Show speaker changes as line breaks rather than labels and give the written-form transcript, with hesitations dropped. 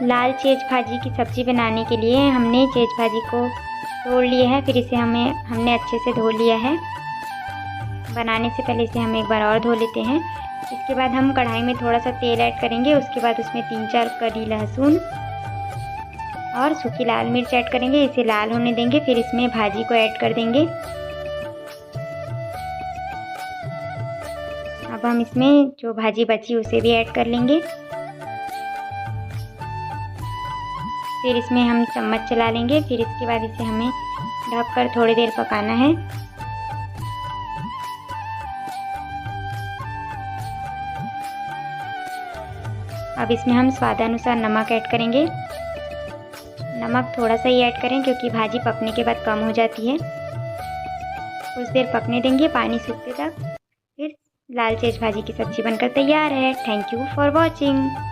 लाल chase भाजी की सब्ज़ी बनाने के लिए हमने चेज भाजी को तोड़ लिया है, फिर इसे हमने अच्छे से धो लिया है। बनाने से पहले इसे हम एक बार और धो लेते हैं। इसके बाद हम कढ़ाई में थोड़ा सा तेल ऐड करेंगे। उसके बाद उसमें 3-4 कली लहसुन और सूखी लाल मिर्च ऐड करेंगे। इसे लाल होने देंगे, फिर इसमें भाजी को ऐड कर देंगे। अब हम इसमें जो भाजी बची उसे भी ऐड कर लेंगे। फिर इसमें हम चम्मच चला लेंगे। फिर इसके बाद इसे हमें ढककर थोड़ी देर पकाना है। अब इसमें हम स्वादानुसार नमक ऐड करेंगे। नमक थोड़ा सा ही ऐड करें क्योंकि भाजी पकने के बाद कम हो जाती है। कुछ देर पकने देंगे पानी सूखते तक। फिर लाल चेज भाजी की सब्ज़ी बनकर तैयार है। Thank you for watching.